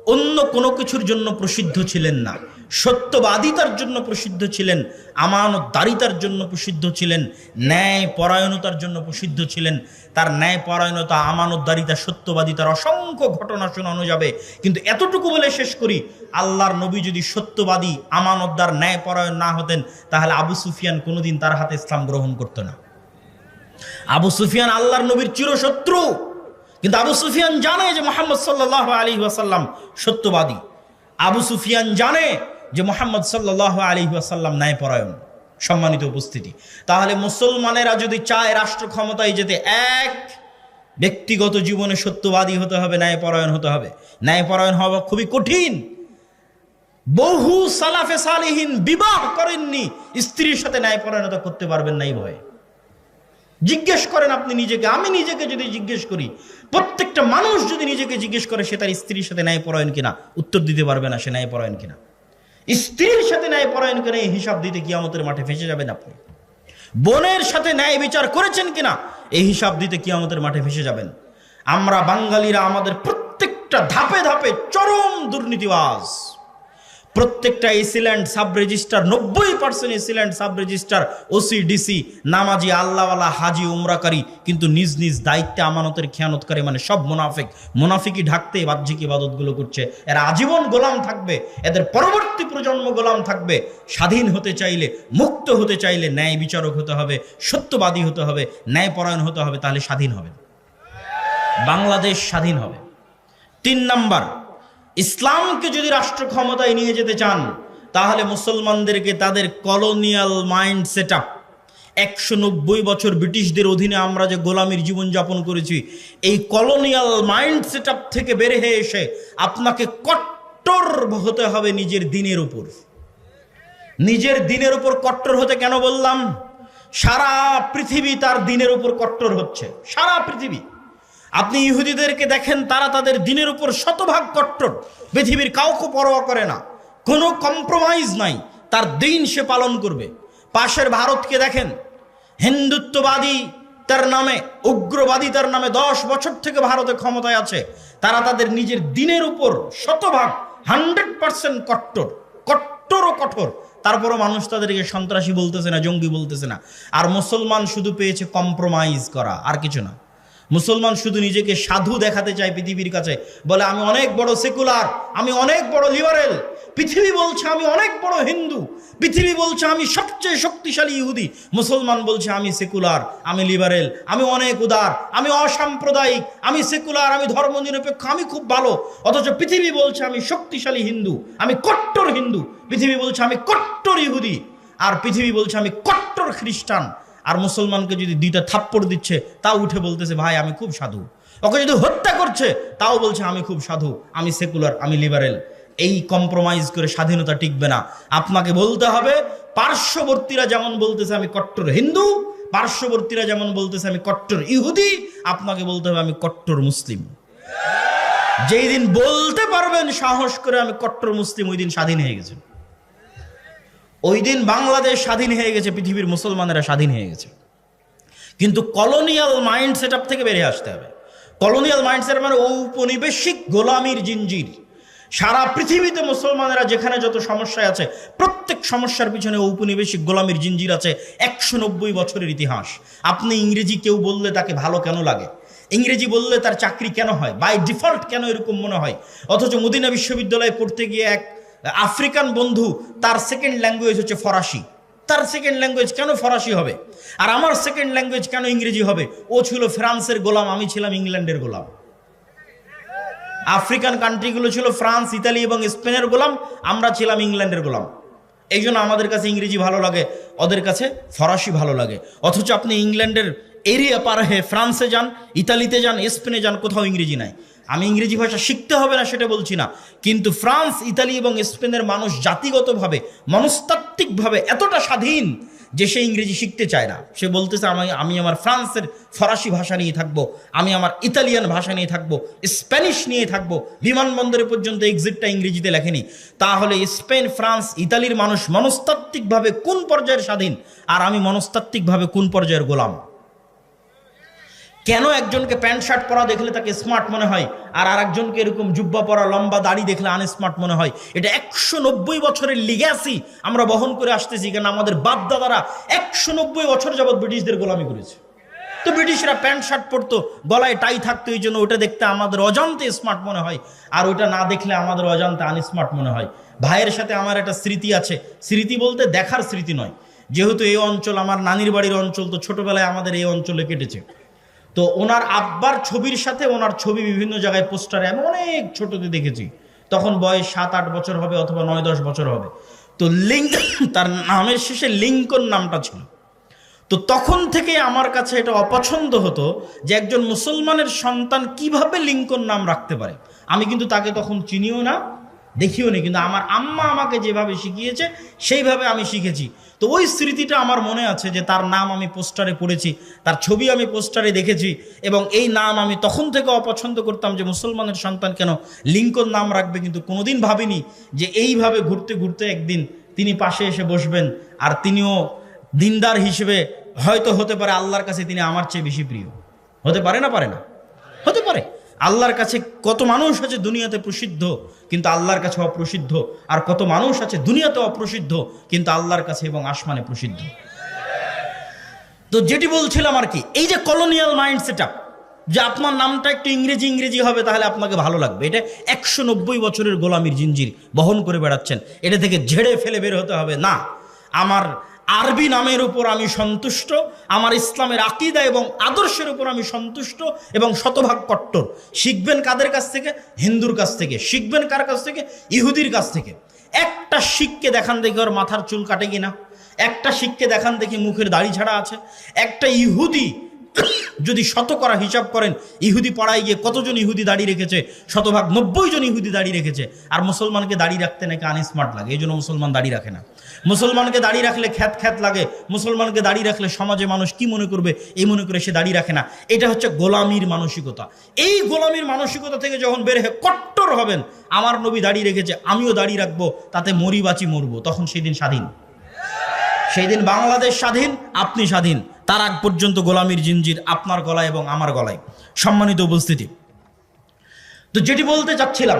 অন্য কোনো কিছুর জন্য প্রসিদ্ধ ছিলেন না, সত্যবাদিতার জন্য প্রসিদ্ধ ছিলেন, আমানতদারিতার জন্য প্রসিদ্ধ ছিলেন, ন্যায় পরায়ণতার জন্য প্রসিদ্ধ ছিলেন। তার ন্যায় পরায়ণতা, আমানতদারিতা, সত্যবাদিতার অসংখ্য ঘটনা শোনানো যাবে, কিন্তু এতটুকু বলে শেষ করি, আল্লাহর নবী যদি সত্যবাদী, আমানতদার, ন্যায় পরায়ণ না হতেন, তাহলে আবু সুফিয়ান কোনোদিন তার হাতে ইসলাম গ্রহণ করত না। আবু সুফিয়ান আল্লাহর নবীর চিরশত্রু, কিন্তু আবু সুফিয়ান জানে যে মুহাম্মদ সাল্লাল্লাহু আলাইহি ওয়াসাল্লাম সত্যবাদী। আবু সুফিয়ান জানে যে মুহাম্মদ সাল্লাল্লাহু আলাইহি ওয়াসাল্লাম ন্যায়পরায়ণ। সম্মানিত উপস্থিতি, তাহলে মুসলমানেরা যদি চায় রাষ্ট্র ক্ষমতায় যেতে, এক, ব্যক্তিগত জীবনে সত্যবাদী হতে হবে, ন্যায়পরায়ণ হতে হবে। ন্যায়পরায়ণ হওয়া খুবই কঠিন। বহু সালাফে সালিহিন বিবাহ করেননি, স্ত্রীর সাথে ন্যায়পরায়ণতা করতে পারবেন না এই ভয়ে। জিজ্ঞেস করেন আপনি নিজেকে, আমি নিজেকে যদি জিজ্ঞেস করি, প্রত্যেকটা মানুষ যদি নিজেকে জিজ্ঞেস করে সে তার স্ত্রীর সাথে ন্যায়পরায়ণ কিনা, উত্তর দিতে পারবে না সে ন্যায়পরায়ণ কিনা। স্ত্রীর সাথে ন্যায়পরায়ণ কিনা এই হিসাব দিতে কিয়ামতের মাঠে ফেঁসে যাবেন আপনি। বোনের সাথে ন্যায় বিচার করেছেন কিনা এই হিসাব দিতে কিয়ামতের মাঠে ফেঁসে যাবেন। আমরা বাঙালিরা আমাদের প্রত্যেকটা ধাপে ধাপে চরম দুর্নীতিবাজ। প্রত্যেকটা AC land sub registrar, 90% AC land sub registrar, OC, DC, নামাজি, আল্লাহওয়ালা, হাজি, উমরাকারী, কিন্তু নিজ নিজ দায়িত্বে আমানতের খেয়ানতকারী, মানে সব মুনাফিক। মুনাফিকি ঢাকতে বাহ্যিক ইবাদতগুলো করছে। এরা আজীবন গোলাম থাকবে, এদের পরবর্তী প্রজন্ম গোলাম থাকবে। স্বাধীন হতে চাইলে, মুক্ত হতে চাইলে ন্যায় বিচারক হতে হবে, সত্যবাদী হতে হবে, ন্যায়পরায়ণ হতে হবে, তাহলে স্বাধীন হবে, বাংলাদেশ স্বাধীন হবে। 3 নাম্বার, ইসলামকে যদি রাষ্ট্র ক্ষমতায় নিয়ে যেতে চান, তাহলে মুসলমানদেরকে তাদের কলোনিয়াল মাইন্ড সেট আপ, 190 বছর ব্রিটিশদের অধীনে আমরা যে গোলামির জীবনযাপন করেছি, এই কলোনিয়াল মাইন্ড সেট আপ থেকে বের হয়ে এসে আপনাকে কট্টর হতে হবে নিজের দিনের উপর। নিজের দিনের উপর কট্টর হতে কেন বললাম? সারা পৃথিবী তার দিনের উপর কট্টর হচ্ছে, সারা পৃথিবী। আপনি ইহুদিদেরকে দেখেন, তারা তাদের দিনের উপর শতভাগ কট্টর, পৃথিবীর কাউকে পরোয়া করে না, কোনো কম্প্রোমাইজ নাই, তার দিন সে পালন করবে। পাশের ভারতকে দেখেন, হিন্দুত্ববাদী তার নামে, উগ্রবাদী তার নামে 10 বছর থেকে ভারতে ক্ষমতায় আছে। তারা তাদের নিজের দিনের উপর শতভাগ 100% কট্টর, কট্টর ও কঠোর। তারপরও মানুষ তাদেরকে সন্ত্রাসী বলতেছে না, জঙ্গি বলতেছে না। আর মুসলমান শুধু পেয়েছে কম্প্রোমাইজ করা, আর কিছু না। মুসলমান শুধু নিজেকে সাধু দেখাতে চায় পৃথিবীর কাছে, বলে আমি অনেক বড় সেকুলার, আমি অনেক বড় লিবারেল। পৃথিবী বলছে আমি অনেক বড় হিন্দু, পৃথিবী বলছে আমি সবচেয়ে শক্তিশালী ইহুদি। মুসলমান বলছে আমি সেকুলার, আমি লিবারেল, আমি অনেক উদার, আমি অসাম্প্রদায়িক, আমি সেকুলার, আমি ধর্মনিরপেক্ষ, আমি খুব ভালো। অথচ পৃথিবী বলছে আমি শক্তিশালী হিন্দু, আমি কট্টর হিন্দু। পৃথিবী বলছে আমি কট্টর ইহুদি, আর পৃথিবী বলছে আমি কট্টর খ্রিস্টান। আর মুসলমানকে যদি 2টা থাপ্পড় দিচ্ছে, তাও উঠে বলতেছে ভাই আমি খুব সাধু। ওকে যদি হত্যা করছে, তাও বলছে আমি খুব সাধু, আমি সেকুলার, আমি লিবারেল। এই কম্প্রোমাইজ করে স্বাধীনতা টিকবে না। আপনাকে বলতে হবে, পার্শ্ববর্তীরা যেমন বলতেছে আমি কট্টর হিন্দু, পার্শ্ববর্তীরা যেমন বলতেছে আমি কট্টর ইহুদি, আপনাকে বলতে হবে আমি কট্টর মুসলিম। যেই দিন বলতে পারবেন সাহস করে আমি কট্টর মুসলিম, ওই দিন স্বাধীন হয়ে গেছে। ওই দিন বাংলাদেশ স্বাধীন হয়ে গেছে, পৃথিবীর মুসলমানেরা স্বাধীন হয়ে গেছে। কিন্তু কলোনিয়াল মাইন্ড সেট আপ থেকে বেরিয়ে আসতে হবে। কলোনিয়াল মাইন্ড সেট মানে ঔপনিবেশিক গোলামির জিঞ্জির। সারা পৃথিবীতে মুসলমানেরা যেখানে যত সমস্যায় আছে, প্রত্যেক সমস্যার পিছনে ঔপনিবেশিক গোলামির জিঞ্জির আছে। 190 বছরের ইতিহাস। আপনি ইংরেজি কেউ বললে তাকে ভালো কেন লাগে? ইংরেজি বললে তার চাকরি কেন হয়? বাই ডিফল্ট কেন এরকম মনে হয়? অথচ মদিনা বিশ্ববিদ্যালয়ে পড়তে গিয়ে এক আফ্রিকান বন্ধু, তার সেকেন্ড ল্যাঙ্গুয়েজ হচ্ছে ফরাসি। তার সেকেন্ড ল্যাঙ্গুয়েজ কেন ফরাসি হবে? আর আমার সেকেন্ড ল্যাঙ্গুয়েজ কেন ইংরেজি হবে? ও ছিল ফ্রান্সের গোলাম, আমি ছিলাম ইংল্যান্ডের গোলাম। আফ্রিকান কান্ট্রিগুলো ছিল ফ্রান্স, ইতালি এবং স্পেনের গোলাম, আমরা ছিলাম ইংল্যান্ডের গোলাম। এই জন্য আমাদের কাছে ইংরেজি ভালো লাগে, ওদের কাছে ফরাসি ভালো লাগে। অথচ আপনি ইংল্যান্ডের এরিয়া পার হয়ে ফ্রান্সে যান, ইতালিতে যান, স্পেনে যান, কোথাও ইংরেজি নাই। আমি ইংরেজি ভাষা শিখতে হবে না সেটা বলছি না, কিন্তু ফ্রান্স, ইতালি এবং স্পেনের মানুষ জাতিগতভাবে, মনস্তাত্ত্বিকভাবে এতটা স্বাধীন যে সে ইংরেজি শিখতে চায় না। সে বলতেছে আমি আমার ফ্রান্সের ফরাসি ভাষা নিয়ে থাকবো, আমি আমার ইতালিয়ান ভাষা নিয়ে থাকবো, স্প্যানিশ নিয়ে থাকবো। বিমানবন্দরে পর্যন্ত এক্সিটটা ইংরেজিতে লেখেনি। তাহলে স্পেন, ফ্রান্স, ইতালির মানুষ মনস্তাত্ত্বিকভাবে কোন পর্যায়ের স্বাধীন, আর আমি মনস্তাত্ত্বিকভাবে কোন পর্যায়ের গোলাম? কেন একজনকে প্যান্ট শার্ট পরা দেখলে তাকে স্মার্ট মনে হয়, আর আরেকজনকে এরকম জুব্বা পরা লম্বা দাড়ি দেখলে আনস্মার্ট মনে হয়? এটা 190 বছরের লিগ্যাসি আমরা বহন করে আসতেছি, কারণ আমাদের বাপ দাদারা 190 বছর যাবৎ ব্রিটিশদের গোলামি করেছে। তো ব্রিটিশরা প্যান্ট শার্ট পরতো, গলায় টাই থাকতো, এই জন্য ওটা দেখতে আমাদের অজান্তে স্মার্ট মনে হয়, আর ওটা না দেখলে আমাদের অজান্তে আনস্মার্ট মনে হয়। ভাইয়ের সাথে আমার একটা স্মৃতি আছে, স্মৃতি বলতে দেখার স্মৃতি নয়, যেহেতু এই অঞ্চল আমার নানির বাড়ির অঞ্চল, তো ছোটবেলায় আমাদের এই অঞ্চলে কেটেছে। তো ওনার আব্বার ছবির সাথে ওনার ছবি বিভিন্ন জায়গায় পোস্টারে আমি অনেক ছোটতে দেখেছি, তখন বয়স 7-8 বছর হবে অথবা 9-10 বছর হবে। তো তার নামের শেষে লিঙ্কন নামটা ছিল। তো তখন থেকে আমার কাছে এটা অপছন্দ হতো যে একজন মুসলমানের সন্তান কিভাবে লিঙ্কন নাম রাখতে পারে। আমি কিন্তু তাকে তখন চিনিও না, দেখিও নি, কিন্তু আমার আম্মা আমাকে যেভাবে শিখিয়েছে সেইভাবে আমি শিখেছি। তো ওই স্মৃতিটা আমার মনে আছে যে তার নাম আমি পোস্টারে পড়েছি, তার ছবি আমি পোস্টারে দেখেছি, এবং এই নাম আমি তখন থেকে অপছন্দ করতাম যে মুসলমানের সন্তান কেন লিঙ্কন নাম রাখবে। কিন্তু কোনোদিন ভাবিনি যে এইভাবে ঘুরতে ঘুরতে একদিন তিনি পাশে এসে বসবেন, আর তিনিও দিনদার হিসেবে হয়তো হতে পারে আল্লাহর কাছে তিনি আমার চেয়ে বেশি প্রিয়। হতে পারে না? পারে না? হতে পারে। আল্লাহর কাছে কত মানুষ আছে দুনিয়াতে প্রসিদ্ধ কিন্তু আল্লাহর কাছে অপ্রসিদ্ধ, আর কত মানুষ আছে দুনিয়াতে অপ্রসিদ্ধ কিন্তু আল্লাহর কাছে এবং আসমানে প্রসিদ্ধ। তো যেটি বলছিলাম আর কি, এই যে কলোনিয়াল মাইন্ড সেটআপ, যে আপনার নামটা একটু ইংরেজি ইংরেজি হবে তাহলে আপনাকে ভালো লাগবে, এটা 190 বছরের গোলামির জিঞ্জির বহন করে বেড়াচ্ছেন। এটা থেকে ঝেড়ে ফেলে বের হতে হবে না। আমার আরবি নামের উপর আমি সন্তুষ্ট, আমার ইসলামের আকীদা এবং আদর্শের উপর আমি সন্তুষ্ট এবং শতভাগ কট্টর। শিখবেন কাদের কাছ থেকে? হিন্দুর কাছ থেকে। শিখবেন কার কাছ থেকে? ইহুদির কাছ থেকে। একটা শিখকে দেখান দেখি ওর মাথার চুল কাটে কিনা, একটা শিখকে দেখান দেখি মুখের দাড়ি ছাড়া আছে। একটা ইহুদি যদি শতকরা হিসাব করেন ইহুদি পাড়ায় গিয়ে কতজন ইহুদি দাড়ি রেখেছে, শতভাগ 90 জন ইহুদি দাড়ি রেখেছে। আর মুসলমানকে দাড়ি রাখতে নাকি আনস্মার্ট লাগে, এই জন্য মুসলমান দাড়ি রাখে না। মুসলমানকে দাড়ি রাখলে খ্যাত খ্যাত লাগে, মুসলমানকে দাড়ি রাখলে সমাজে মানুষ কি মনে করবে এই মনে করে সে দাড়ি রাখে না। এটা হচ্ছে গোলামির মানসিকতা। এই গোলামির মানসিকতা থেকে যখন বের হয়ে কট্টর হবেন, আমার নবী দাড়ি রেখেছে আমিও দাড়ি রাখবো, তাতে মরি বাঁচি মরবো, তখন সেই দিন স্বাধীন। সেই দিন বাংলাদেশ স্বাধীন, আপনি স্বাধীন। তার আগ পর্যন্ত গোলামির জিঞ্জির আপনার গলায় এবং আমার গলায়। সম্মানিত উপস্থিতি, তো যেটি বলতে চাচ্ছিলাম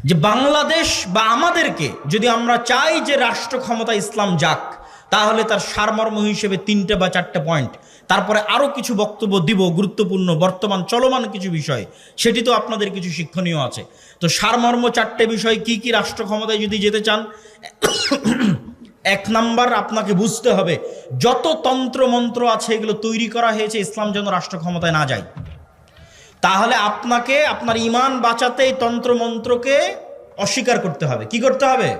যে বাংলাদেশ বা আমাদেরকে যদি আমরা চাই যে রাষ্ট্র ক্ষমতা ইসলাম যাক, তাহলে তার সারমর্ম হিসেবে 3টে বা 4টে পয়েন্ট, তারপরে আরও কিছু বক্তব্য দিব গুরুত্বপূর্ণ বর্তমান চলমান কিছু বিষয়, সেটি তো আপনাদের কিছু শিক্ষণীয় আছে। তো সারমর্ম 4টে বিষয় কি কি রাষ্ট্র ক্ষমতায় যদি যেতে চান। 1 নাম্বার, আপনাকে বুঝতে হবে যত তন্ত্র মন্ত্র আছে এগুলো তৈরি করা হয়েছে ইসলাম যেন রাষ্ট্র ক্ষমতায় না যায়। তাহলে আপনাকে আপনার ঈমান বাঁচাতে এই তন্ত্র মন্ত্রকে অস্বীকার করতে হবে। কি করতে হবে?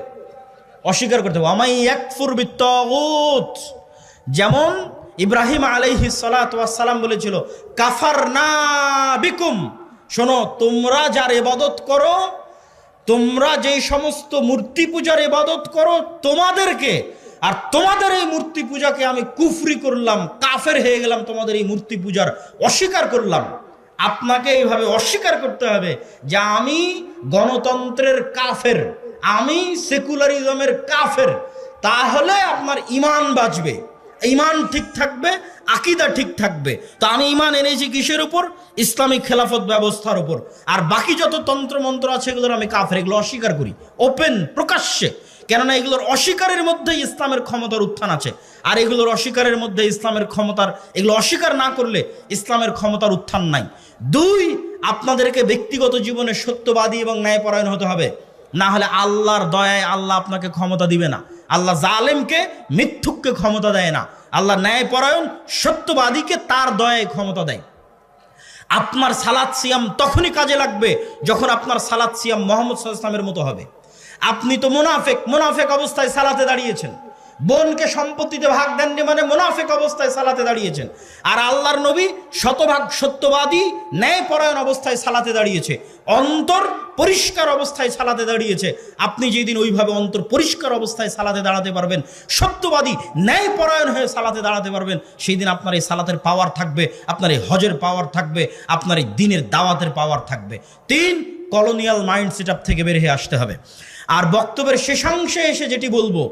অস্বীকার করতে হবে। আমাই ইয়াকফুর বিত্তাগুত, যেমন ইব্রাহিম আলাইহিস সালাতু ওয়াস সালাম বলেছিল কাফারনা বিকুম, শোনো তোমরা যার ইবাদত করো, তোমরা যেই সমস্ত মূর্তি পূজার ইবাদত করো তোমাদেরকে, আর তোমাদের এই মূর্তি পূজাকে আমি কুফরি করলাম, কাফের হয়ে গেলাম, তোমাদের এই মূর্তি পূজার অস্বীকার করলাম। আপনাকে এইভাবে অস্বীকার করতে হবে যে আমি গণতন্ত্রের কাফের, আমি সেকুলারিজমের কাফের। তাহলে আপনার ঈমান বাঁচবে, ঈমান ঠিক থাকবে, আকীদা ঠিক থাকবে। তো আমি ঈমান এনেছি কিসের উপর? ইসলামিক খেলাফত ব্যবস্থার উপর। আর বাকি যত তন্ত্র মন্ত্র আছে এগুলোর আমি কাফের, এগুলো অস্বীকার করি ওপেন প্রকাশ্যে। কেননা এগুলোর অস্বীকারের মধ্যে ইসলামের ক্ষমতার উত্থান আছে, আর এগুলোর অস্বীকারের মধ্যে ইসলামের ক্ষমতার, এগুলো অস্বীকার না করলে ইসলামের ক্ষমতার উত্থান নাই। 2, আপনাদেরকে ব্যক্তিগত জীবনে সত্যবাদী এবং ন্যায়পরায়ণ হতে হবে, না হলে আল্লাহর দয়ায় আল্লাহ আপনাকে ক্ষমতা দিবে না। আল্লাহ জালেমকে মিথ্যুককে ক্ষমতা দেয় না, আল্লাহ ন্যায়পরায়ণ সত্যবাদীকে তার দয়ায় ক্ষমতা দেয়। আপনার সালাত সিয়াম তখনই কাজে লাগবে যখন আপনার সালাত সিয়াম মুহাম্মদ সাল্লাল্লাহু আলাইহি ওয়াসাল্লামের মতো হবে। আপনি তো মুনাফেক অবস্থায় সালাতে দাঁড়িয়েছেন, বোনকে সম্পত্তিতে ভাগ দেননি মানে মুনাফেক অবস্থায় সালাতে দাঁড়িয়েছেন। আর আল্লাহর নবী শতভাগ সত্যবাদী ন্যায়পরায়ণ অবস্থায় সালাতে দাঁড়িয়েছে, অন্তর পরিষ্কার অবস্থায় সালাতে দাঁড়িয়েছে। আপনি যেদিন ওইভাবে অন্তর পরিষ্কার অবস্থায় সালাতে দাঁড়াতে পারবেন, সত্যবাদী ন্যায়পরায়ণ হয়ে সালাতে দাঁড়াতে পারবেন, সেই দিন আপনার এই সালাতের পাওয়ার থাকবে, আপনার এই হজের পাওয়ার থাকবে, আপনার এই দিনের দাওয়াতের পাওয়ার থাকবে। 3, কলোনিয়াল মাইন্ড সেটআপ থেকে বের হয়ে আসতে হবে। আর বক্তব্যের শেষাংশে এসে যেটি বলবো,